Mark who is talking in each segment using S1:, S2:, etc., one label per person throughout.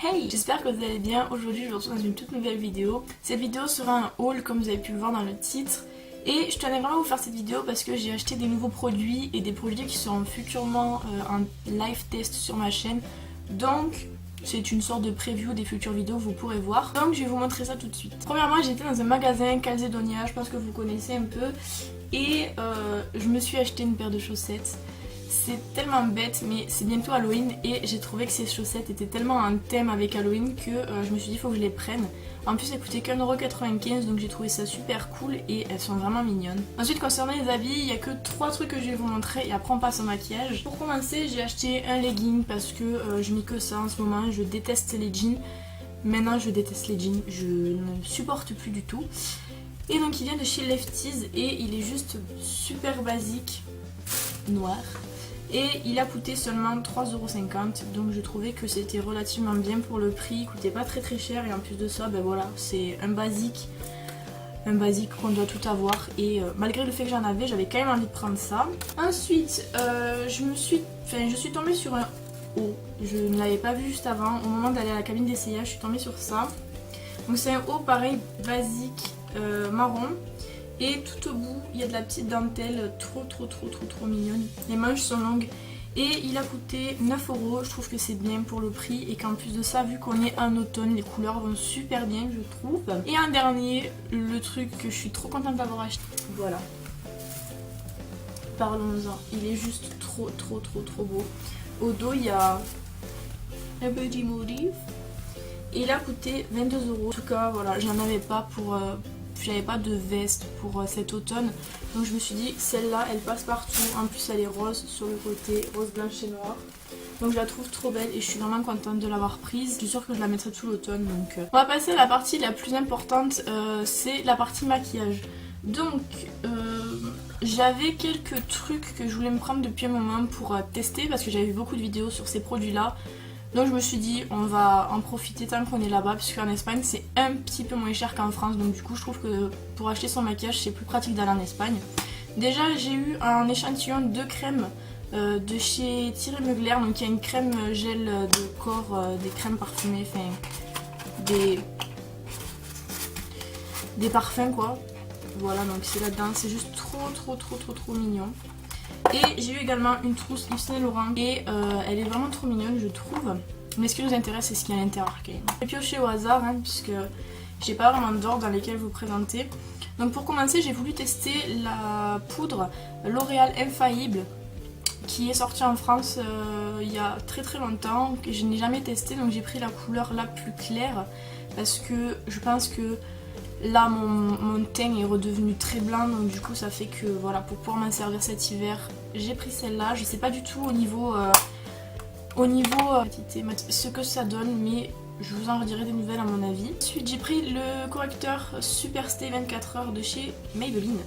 S1: Hey, j'espère que vous allez bien. Aujourd'hui je vous retrouve dans une toute nouvelle vidéo. Cette vidéo sera un haul comme vous avez pu le voir dans le titre. Et je tenais vraiment à vous faire cette vidéo parce que j'ai acheté des nouveaux produits et des produits qui seront futurement en live test sur ma chaîne. Donc c'est une sorte de preview des futures vidéos que vous pourrez voir. Donc je vais vous montrer ça tout de suite. Premièrement j'étais dans un magasin Calzedonia, je pense que vous connaissez un peu. Et je me suis acheté une paire de chaussettes. C'est tellement bête mais c'est bientôt Halloween et j'ai trouvé que ces chaussettes étaient tellement un thème avec Halloween que je me suis dit il faut que je les prenne. En plus elles coûtaient qu'1,95€ donc j'ai trouvé ça super cool et elles sont vraiment mignonnes. Ensuite concernant les habits, il n'y a que 3 trucs que je vais vous montrer et après on passe au maquillage. Pour commencer j'ai acheté un legging parce que je mets que ça en ce moment, je déteste les jeans. Maintenant je déteste les jeans, je ne supporte plus du tout. Et donc il vient de chez Lefties et il est juste super basique, noir. Et il a coûté seulement 3,50€, donc je trouvais que c'était relativement bien pour le prix, il coûtait pas très cher et en plus de ça, ben voilà, c'est un basique qu'on doit tout avoir et malgré le fait que j'en avais, j'avais quand même envie de prendre ça. Ensuite, je suis tombée sur un haut, je ne l'avais pas vu juste avant, au moment d'aller à la cabine d'essayage, je suis tombée sur ça. Donc c'est un haut pareil, basique, marron. Et tout au bout, il y a de la petite dentelle trop mignonne. Les manches sont longues et il a coûté 9€. Je trouve que c'est bien pour le prix et qu'en plus de ça, vu qu'on est en automne, les couleurs vont super bien, je trouve. Et en dernier, le truc que je suis trop contente d'avoir acheté. Voilà. Parlons-en. Il est juste trop beau. Au dos, il y a un petit motif. Et il a coûté 22€. En tout cas, voilà, j'en avais pas pour... J'avais pas de veste pour cet automne, donc je me suis dit celle-là elle passe partout, en plus elle est rose sur le côté, rose, blanche et noir. Donc je la trouve trop belle et je suis vraiment contente de l'avoir prise. Je suis sûre que je la mettrai tout l'automne. Donc on va passer à la partie la plus importante, c'est la partie maquillage. Donc j'avais quelques trucs que je voulais me prendre depuis un moment pour tester parce que j'avais vu beaucoup de vidéos sur ces produits là. Donc je me suis dit on va en profiter tant qu'on est là-bas puisqu'en Espagne c'est un petit peu moins cher qu'en France. Donc du coup je trouve que pour acheter son maquillage c'est plus pratique d'aller en Espagne. Déjà j'ai eu un échantillon de crèmes de chez Thierry Mugler. Donc il y a une crème gel de corps, des crèmes parfumées, enfin des parfums quoi. Voilà donc c'est là-dedans, c'est juste trop mignon. Et j'ai eu également une trousse Yves Saint Laurent et elle est vraiment trop mignonne je trouve. Mais ce qui nous intéresse c'est ce qu'il y a à l'intérieur quand même. J'ai pioché au hasard puisque j'ai pas vraiment d'ordre dans lesquels vous présenter. Donc pour commencer j'ai voulu tester la poudre L'Oréal Infaillible qui est sortie en France il y a très longtemps, que je n'ai jamais testé, donc j'ai pris la couleur la plus claire parce que je pense que là mon teint est redevenu très blanc, donc du coup ça fait que voilà, pour pouvoir m'en servir cet hiver j'ai pris celle-là. Je sais pas du tout au niveau ce que ça donne, mais je vous en redirai des nouvelles à mon avis. Ensuite j'ai pris le correcteur Super Stay 24h de chez Maybelline.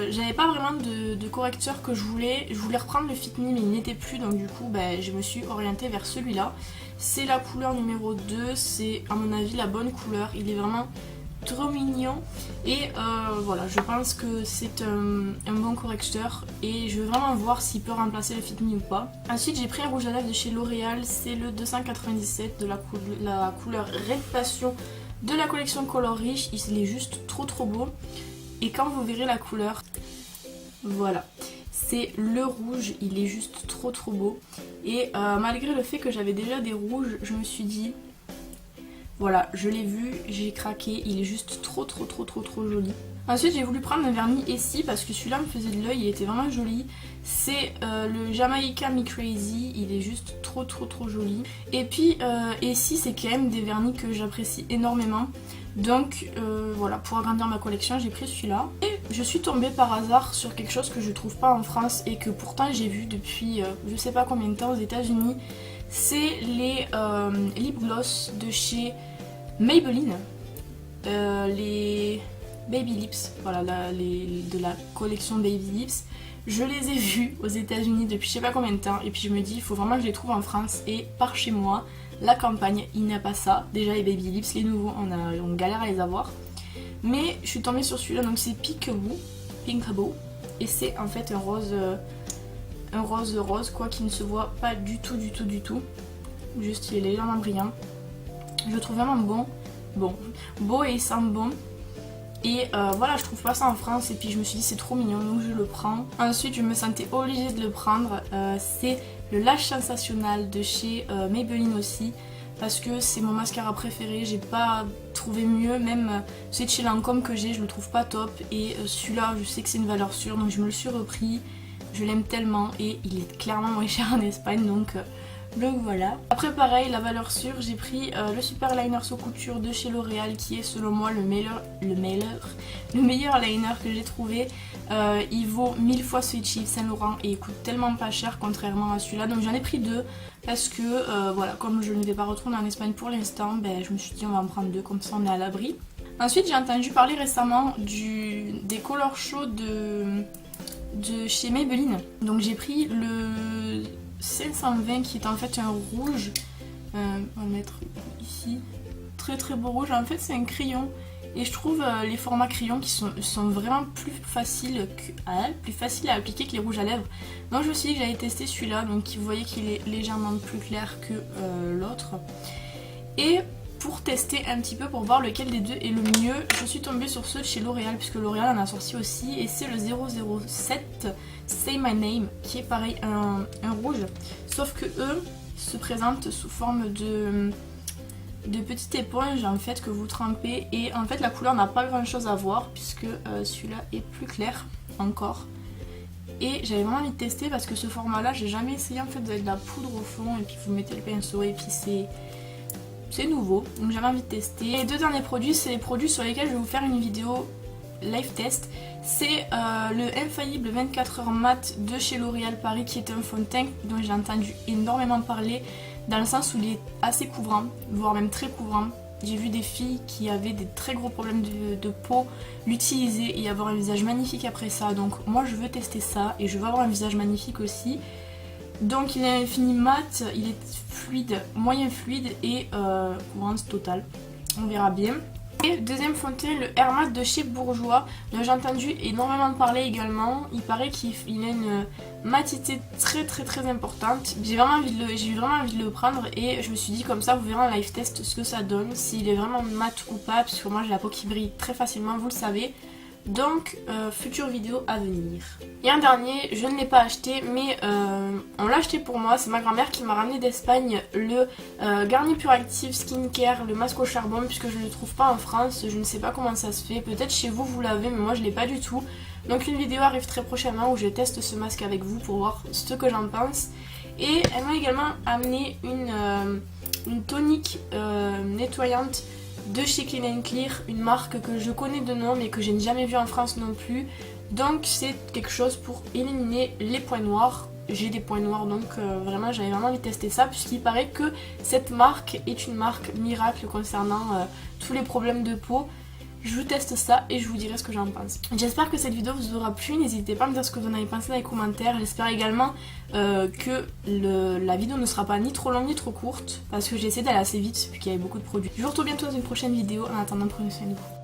S1: J'avais pas vraiment de correcteur que je voulais reprendre le Fit Me mais il n'était plus, donc du coup je me suis orientée vers celui-là. C'est la couleur numéro 2, c'est à mon avis la bonne couleur, il est vraiment trop mignon et voilà, je pense que c'est un bon correcteur et je veux vraiment voir s'il peut remplacer le Fit Me ou pas. Ensuite j'ai pris un rouge à lèvres de chez L'Oréal, c'est le 297 de la couleur Red Passion de la collection Color Rich. Il est juste trop beau et quand vous verrez la couleur, voilà, c'est le rouge, il est juste trop beau et malgré le fait que j'avais déjà des rouges, je me suis dit voilà, je l'ai vu, j'ai craqué, il est juste trop joli. Ensuite j'ai voulu prendre un vernis Essie parce que celui-là me faisait de l'œil, il était vraiment joli. C'est le Jamaica Me Crazy, il est juste trop joli. Et puis Essie c'est quand même des vernis que j'apprécie énormément. Donc voilà, pour agrandir ma collection j'ai pris celui-là. Et je suis tombée par hasard sur quelque chose que je trouve pas en France et que pourtant j'ai vu depuis je sais pas combien de temps aux États-Unis. C'est les lip gloss de chez Maybelline, les Baby Lips, voilà, de la collection Baby Lips. Je les ai vus aux États-Unis depuis je sais pas combien de temps et puis je me dis il faut vraiment que je les trouve en France et par chez moi, la campagne, il n'y a pas ça. Déjà les Baby Lips, les nouveaux, on galère à les avoir. Mais je suis tombée sur celui-là, donc c'est Peekaboo et c'est en fait un rose quoi qui ne se voit pas du tout. Juste il est légèrement brillant. Je le trouve vraiment beau et il sent bon. Et voilà, je trouve pas ça en France et puis je me suis dit c'est trop mignon donc je le prends. Ensuite je me sentais obligée de le prendre, c'est le Lash Sensationnel de chez Maybelline aussi. Parce que c'est mon mascara préféré, j'ai pas trouvé mieux, même celui de chez Lancôme que j'ai, je le trouve pas top. Et celui-là je sais que c'est une valeur sûre donc je me le suis repris, je l'aime tellement et il est clairement moins cher en Espagne donc voilà. Après pareil, la valeur sûre, j'ai pris le super liner sous couture de chez L'Oréal qui est selon moi le meilleur liner que j'ai trouvé. Il vaut 1000 fois celui de chez Yves Saint Laurent et il coûte tellement pas cher contrairement à celui-là. Donc j'en ai pris deux parce que voilà, comme je ne vais pas retourner en Espagne pour l'instant, je me suis dit on va en prendre deux comme ça on est à l'abri. Ensuite j'ai entendu parler récemment des color show de chez Maybelline. Donc j'ai pris le 520 qui est en fait un rouge, on va le mettre ici, très très beau rouge. En fait c'est un crayon et je trouve les formats crayons qui sont vraiment plus faciles à appliquer que les rouges à lèvres. Donc je me suis dit que j'allais tester celui-là, donc vous voyez qu'il est légèrement plus clair que l'autre. Et pour tester un petit peu, pour voir lequel des deux est le mieux, je suis tombée sur ceux de chez L'Oréal, puisque L'Oréal en a sorti aussi, et c'est le 007 Say My Name, qui est pareil un rouge, sauf que eux se présentent sous forme de petites éponges en fait que vous trempez, et en fait la couleur n'a pas grand chose à voir, puisque celui-là est plus clair encore. Et j'avais vraiment envie de tester parce que ce format là j'ai jamais essayé. En fait vous avez de la poudre au fond et puis vous mettez le pinceau et puis c'est nouveau, donc j'avais envie de tester. Les deux derniers produits, c'est les produits sur lesquels je vais vous faire une vidéo live test. C'est le Infaillible 24h mat de chez L'Oréal Paris, qui est un fond de teint dont j'ai entendu énormément parler, dans le sens où il est assez couvrant, voire même très couvrant. J'ai vu des filles qui avaient des très gros problèmes de peau l'utiliser et avoir un visage magnifique après ça. Donc moi je veux tester ça et je veux avoir un visage magnifique aussi. Donc il est infini mat, il est fluide, moyen fluide et couvrance totale. On verra bien. Et deuxième fond de teint, le Air Mat de chez Bourjois, dont j'ai entendu énormément parler également. Il paraît qu'il a une matité très très très importante. J'ai eu vraiment envie de le prendre et je me suis dit comme ça vous verrez en live test ce que ça donne, s'il est vraiment mat ou pas, parce que moi j'ai la peau qui brille très facilement, vous le savez. Donc future vidéo à venir. Et un dernier, je ne l'ai pas acheté mais on l'a acheté pour moi, c'est ma grand-mère qui m'a ramené d'Espagne le Garnier Pure Active Skincare, le masque au charbon, puisque je ne le trouve pas en France, je ne sais pas comment ça se fait, peut-être chez vous vous l'avez mais moi je l'ai pas du tout. Donc une vidéo arrive très prochainement où je teste ce masque avec vous pour voir ce que j'en pense. Et elle m'a également amené une tonique nettoyante de chez Clean & Clear, une marque que je connais de nom mais que je n'ai jamais vue en France non plus. Donc c'est quelque chose pour éliminer les points noirs. J'ai des points noirs donc vraiment j'avais vraiment envie de tester ça, puisqu'il paraît que cette marque est une marque miracle concernant tous les problèmes de peau. Je vous teste ça et je vous dirai ce que j'en pense. J'espère que cette vidéo vous aura plu, n'hésitez pas à me dire ce que vous en avez pensé dans les commentaires. J'espère également que la vidéo ne sera pas ni trop longue ni trop courte, parce que j'ai essayé d'aller assez vite vu qu'il y avait beaucoup de produits. Je vous retrouve bientôt dans une prochaine vidéo, en attendant prenez soin de vous.